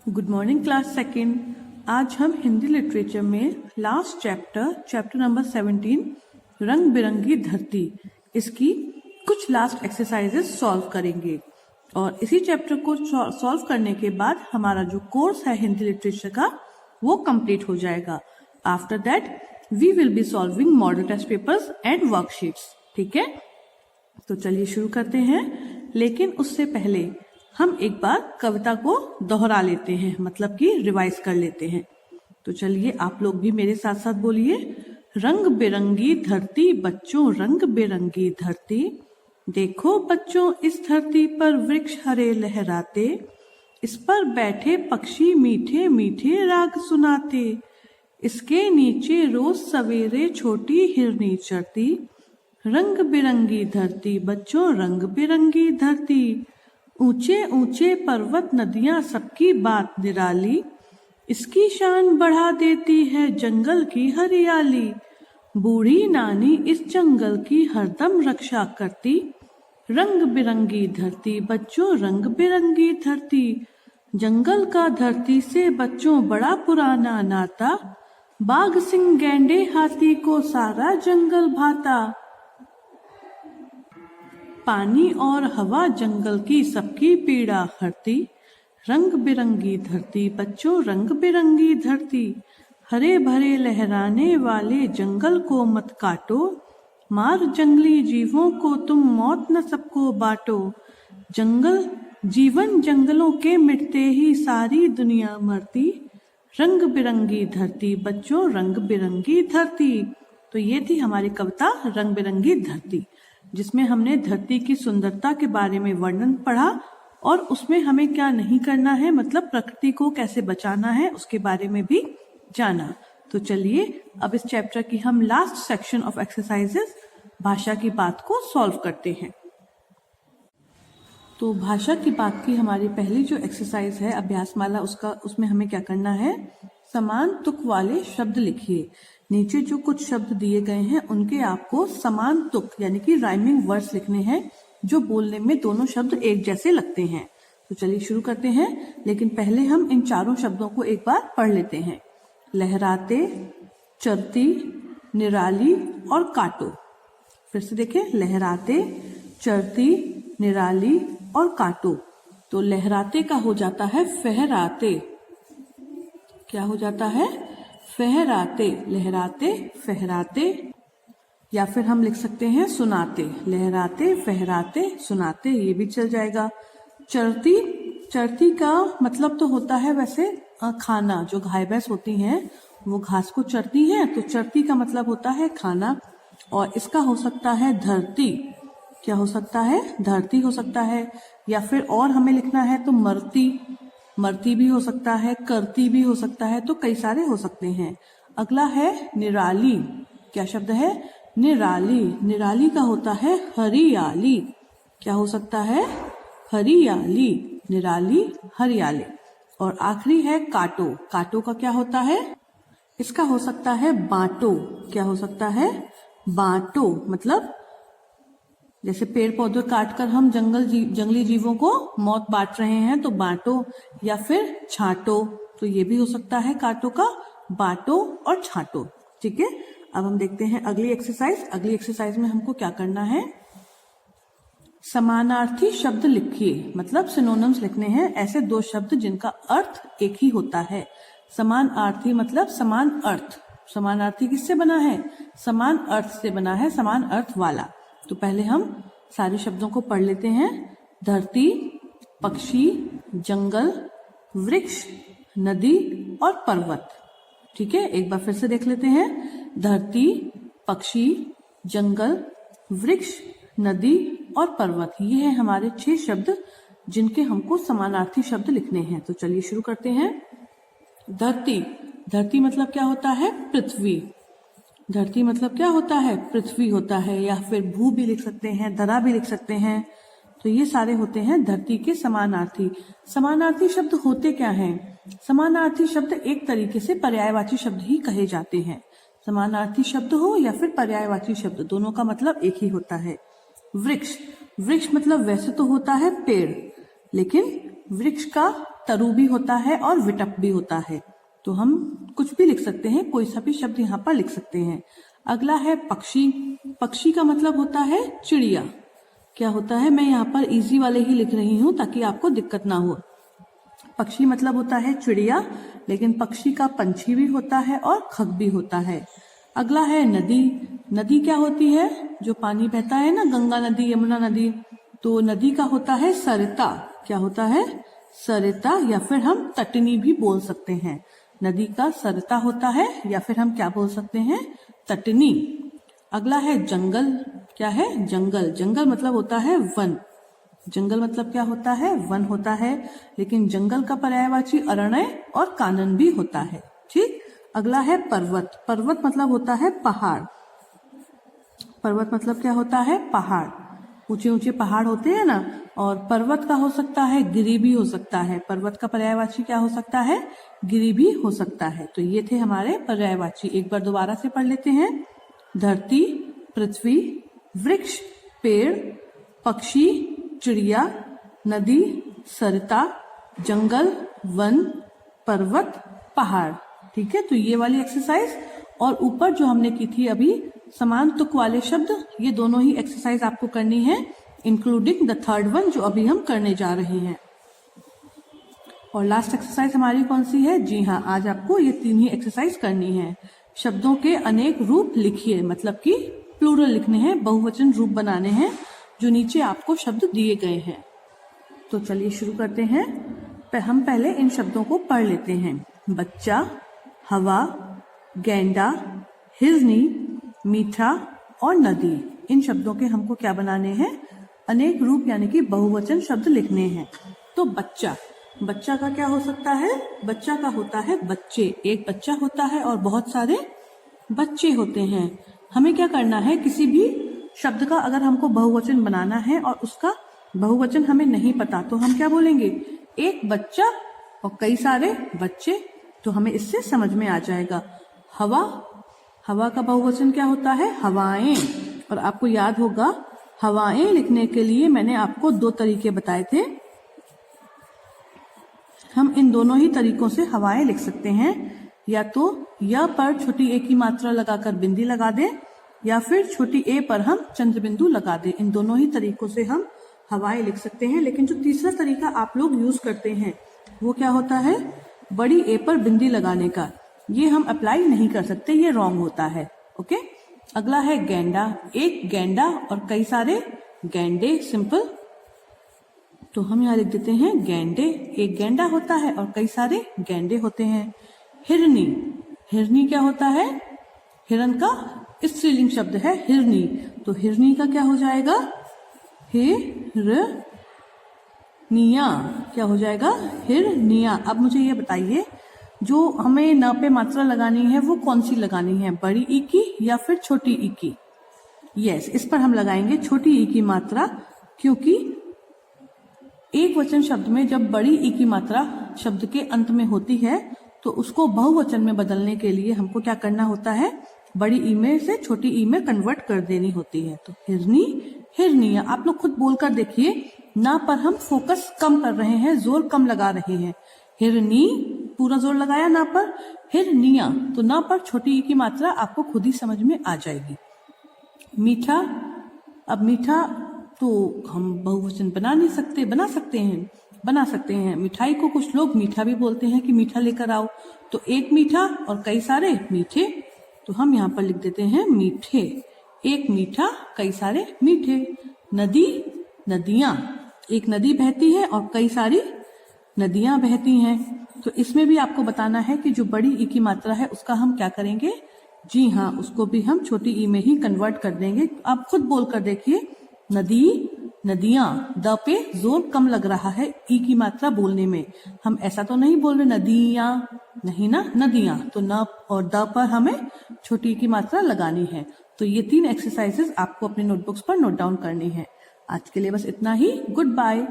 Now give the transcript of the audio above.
Good morning class second. आज हम Hindi literature में लास्ट चैप्टर नंबर 17 रंग बिरंगी धरती, इसकी कुछ लास्ट एक्सरसाइजेस सॉल्व करेंगे और इसी चैप्टर को सॉल्व करने के बाद हमारा जो कोर्स है हिंदी लिटरेचर का वो कंप्लीट हो जाएगा। After that we will be solving model test papers and worksheets. ठीक है, तो चलिए शुरू करते हैं। लेकिन उससे पहले हम एक बार कविता को दोहरा लेते हैं, मतलब कि रिवाइज कर लेते हैं। तो चलिए आप लोग भी मेरे साथ साथ बोलिए। रंग बिरंगी धरती बच्चों, रंग बिरंगी धरती, देखो बच्चों इस धरती पर वृक्ष हरे लहराते, इस पर बैठे पक्षी मीठे मीठे राग सुनाते, इसके नीचे रोज सवेरे छोटी हिरनी चढ़ती। रंग बिरंगी धरती बच्चों, रंग बिरंगी धरती, ऊंचे ऊंचे पर्वत नदियां सबकी बात निराली, इसकी शान बढ़ा देती है जंगल की हरियाली, बूढ़ी नानी इस जंगल की हरदम रक्षा करती। रंग बिरंगी धरती बच्चों, रंग बिरंगी धरती, जंगल का धरती से बच्चों बड़ा पुराना नाता, बाघ सिंह गैंडे हाथी को सारा जंगल भाता, पानी और हवा जंगल की सबकी पीड़ा हरती। रंग बिरंगी धरती बच्चों, रंग बिरंगी धरती, हरे भरे लहराने वाले जंगल को मत काटो, मार जंगली जीवों को तुम मौत न सबको बांटो, जंगल जीवन जंगलों के मिटते ही सारी दुनिया मरती। रंग बिरंगी धरती बच्चों, रंग बिरंगी धरती। तो ये थी हमारी कविता रंग बिरंगी धरती, जिसमें हमने धरती की सुंदरता के बारे में वर्णन पढ़ा और उसमें हमें क्या नहीं करना है, मतलब प्रकृति को कैसे बचाना है उसके बारे में भी जाना। तो चलिए अब इस चैप्टर की हम लास्ट सेक्शन ऑफ एक्सरसाइजेस भाषा की बात को सॉल्व करते हैं। तो भाषा की बात की हमारी पहली जो एक्सरसाइज है अभ्यासमाला, उसमें हमें क्या करना है, समान तुक वाले शब्द लिखिए। नीचे जो कुछ शब्द दिए गए हैं उनके आपको समान तुक यानी कि राइमिंग वर्ड्स लिखने हैं जो बोलने में दोनों शब्द एक जैसे लगते हैं। तो चलिए शुरू करते हैं, लेकिन पहले हम इन चारों शब्दों को एक बार पढ़ लेते हैं। लहराते, चरती, निराली और काटो। फिर से देखें, लहराते, चरती, निराली और काटो। तो लहराते का हो जाता है फहराते। क्या हो जाता है? फहराते। लहराते, फहराते। या फिर हम लिख सकते हैं सुनाते। लहराते, फहराते, सुनाते, ये भी चल जाएगा। चरती, चरती का मतलब तो होता है वैसे खाना। जो गाय भैंस होती हैं वो घास को चरती हैं, तो चरती का मतलब होता है खाना। और इसका हो सकता है धरती। क्या हो सकता है? धरती हो सकता है। या फिर और हमें लिखना है तो मरती, मरती भी हो सकता है, करती भी हो सकता है, तो कई सारे हो सकते हैं। अगला है निराली। क्या शब्द है? निराली। निराली का होता है हरियाली। क्या हो सकता है? हरियाली। निराली, हरियाली। और आखिरी है काटो। काटो का क्या होता है? इसका हो सकता है बांटो। क्या हो सकता है? बांटो। मतलब जैसे पेड़ पौधे काटकर हम जंगली जीवों को मौत बांट रहे हैं, तो बांटो। या फिर छांटो, तो ये भी हो सकता है काटो का, बांटो और छांटो। ठीक है, अब हम देखते हैं अगली एक्सरसाइज। अगली एक्सरसाइज में हमको क्या करना है, समानार्थी शब्द लिखिए, मतलब सिनोनिम्स लिखने हैं। ऐसे दो शब्द जिनका अर्थ एक ही होता है। समानार्थी मतलब समान अर्थ। समानार्थी किससे बना है? समान अर्थ से बना है, समान अर्थ वाला। तो पहले हम सारे शब्दों को पढ़ लेते हैं। धरती, पक्षी, जंगल, वृक्ष, नदी और पर्वत। ठीक है, एक बार फिर से देख लेते हैं। धरती, पक्षी, जंगल, वृक्ष, नदी और पर्वत, ये है हमारे 6 शब्द जिनके हमको समानार्थी शब्द लिखने हैं। तो चलिए शुरू करते हैं। धरती, धरती मतलब क्या होता है? पृथ्वी। धरती मतलब क्या होता है? पृथ्वी होता है। या फिर भू भी लिख सकते हैं, धरा भी लिख सकते हैं। तो ये सारे होते हैं धरती के समानार्थी। समानार्थी शब्द होते क्या हैं? समानार्थी शब्द एक तरीके से पर्यायवाची शब्द ही कहे जाते हैं। समानार्थी शब्द हो या फिर पर्यायवाची शब्द, दोनों का मतलब एक ही होता है। वृक्ष, वृक्ष मतलब वैसे तो होता है पेड़, लेकिन वृक्ष का तरु भी होता है और विटप भी होता है। तो हम कुछ भी लिख सकते हैं, कोई सा भी शब्द यहाँ पर लिख सकते हैं। अगला है पक्षी। पक्षी का मतलब होता है चिड़िया। क्या होता है, मैं यहाँ पर इजी वाले ही लिख रही हूँ ताकि आपको दिक्कत ना हो। पक्षी मतलब होता है चिड़िया, लेकिन पक्षी का पंछी भी होता है और खग भी होता है। अगला है नदी। नदी क्या होती है, जो पानी बहता है ना, गंगा नदी, यमुना नदी, तो नदी का होता है सरिता। क्या होता है, सरिता, या फिर हम तटनी भी बोल सकते हैं। नदी का सरिता होता है, या फिर हम क्या बोल सकते हैं, तटनी। अगला है जंगल। क्या है, जंगल। जंगल मतलब होता है वन। जंगल मतलब क्या होता है, वन होता है, लेकिन जंगल का पर्यायवाची अरण्य और कानन भी होता है। ठीक। अगला है पर्वत। पर्वत मतलब होता है पहाड़। पर्वत मतलब क्या होता है, पहाड़। ऊंचे ऊंचे पहाड़ होते हैं ना, और पर्वत का हो सकता है गिरी भी हो सकता है। पर्वत का पर्यायवाची क्या हो सकता है, गिरी भी हो सकता है। तो ये थे हमारे पर्यायवाची। एक बार दोबारा से पढ़ लेते हैं। धरती, पृथ्वी, वृक्ष, पेड़, पक्षी, चिड़िया, नदी, सरिता, जंगल, वन, पर्वत, पहाड़। ठीक है, तो ये वाली एक्सरसाइज, और ऊपर जो हमने की थी अभी समान तुक वाले शब्द, ये दोनों ही एक्सरसाइज आपको करनी है, इंक्लूडिंग द थर्ड वन जो अभी हम करने जा रहे हैं। और लास्ट एक्सरसाइज हमारी कौन सी है, जी हाँ, आज आपको ये 3 ही एक्सरसाइज करनी है। शब्दों के अनेक रूप लिखिए, मतलब कि प्लूरल लिखने हैं, बहुवचन रूप बनाने हैं, जो नीचे आपको शब्द दिए गए हैं। तो चलिए शुरू करते हैं। हम पहले इन शब्दों को पढ़ लेते हैं। बच्चा, हवा, गेंडा, हिरनी, मीठा और नदी। इन शब्दों के हमको क्या बनाने हैं, अनेक रूप यानी कि बहुवचन शब्द लिखने हैं। तो बच्चा, बच्चा का क्या हो सकता है, बच्चा का होता है बच्चे। एक बच्चा होता है और बहुत सारे बच्चे होते हैं। हमें क्या करना है, किसी भी शब्द का अगर हमको बहुवचन बनाना है और उसका बहुवचन हमें नहीं पता, तो हम क्या बोलेंगे, एक बच्चा और कई सारे बच्चे। तो हमें इससे समझ में आ जाएगा। हवा, हवा का बहुवचन क्या होता है, हवाएं। और आपको याद होगा, हवाएं लिखने के लिए मैंने आपको 2 तरीके बताए थे। हम इन दोनों ही तरीकों से हवाएं लिख सकते हैं, या तो य पर छोटी ए की मात्रा लगाकर बिंदी लगा दें, या फिर छोटी ए पर हम चंद्र बिंदु लगा दें। इन दोनों ही तरीकों से हम हवाएं लिख सकते हैं। लेकिन जो तीसरा तरीका आप लोग यूज करते हैं वो क्या होता है, बड़ी ए पर बिंदी लगाने का। ये हम अप्लाई नहीं कर सकते, ये रॉन्ग होता है। ओके। अगला है गेंडा। एक गेंडा और कई सारे गेंडे, सिंपल। तो हम यहाँ लिख देते हैं गेंडे। एक गेंडा होता है और कई सारे गेंडे होते हैं। हिरनी, हिरनी क्या होता है, हिरन का स्त्रीलिंग शब्द है हिरनी। तो हिरनी का क्या हो जाएगा, हिरनिया। क्या हो जाएगा, हिरनिया। अब मुझे ये बताइए, जो हमें न पे मात्रा लगानी है वो कौन सी लगानी है, बड़ी ई की या फिर छोटी ई की। यस, इस पर हम लगाएंगे छोटी ई की मात्रा, क्योंकि एक वचन शब्द में जब बड़ी ई की मात्रा शब्द के अंत में होती है तो उसको बहुवचन में बदलने के लिए हमको क्या करना होता है, बड़ी ई में से छोटी ई में कन्वर्ट कर देनी होती है। तो हिरनी, हिरनिया। आप लोग खुद बोलकर देखिए, ना पर हम फोकस कम कर रहे हैं, जोर कम लगा रहे हैं। हिरनी पूरा जोर लगाया ना पर, हिरनिया तो ना पर छोटी ई की मात्रा आपको खुद ही समझ में आ जाएगी। मीठा, अब मीठा तो हम बहुवचन बना नहीं सकते, बना सकते हैं। मिठाई को कुछ लोग मीठा भी बोलते हैं कि मीठा लेकर आओ। तो एक मीठा और कई सारे मीठे, तो हम यहाँ पर लिख देते हैं मीठे। एक मीठा, कई सारे मीठे। नदी, नदियां। एक नदी बहती है और कई सारी नदियां बहती हैं। तो इसमें भी आपको बताना है कि जो बड़ी ई की मात्रा है उसका हम क्या करेंगे, जी हाँ, उसको भी हम छोटी ई में ही कन्वर्ट कर देंगे। आप खुद बोलकर देखिए, नदी, नदियां। द पे जोर कम लग रहा है ई की मात्रा बोलने में। हम ऐसा तो नहीं बोल रहे नदियां, नहीं ना, नदियां। तो न और द पर हमें छोटी ई की मात्रा लगानी है। तो ये 3 एक्सरसाइजेस आपको अपने नोटबुक्स पर नोट डाउन करनी है। आज के लिए बस इतना ही। Good bye.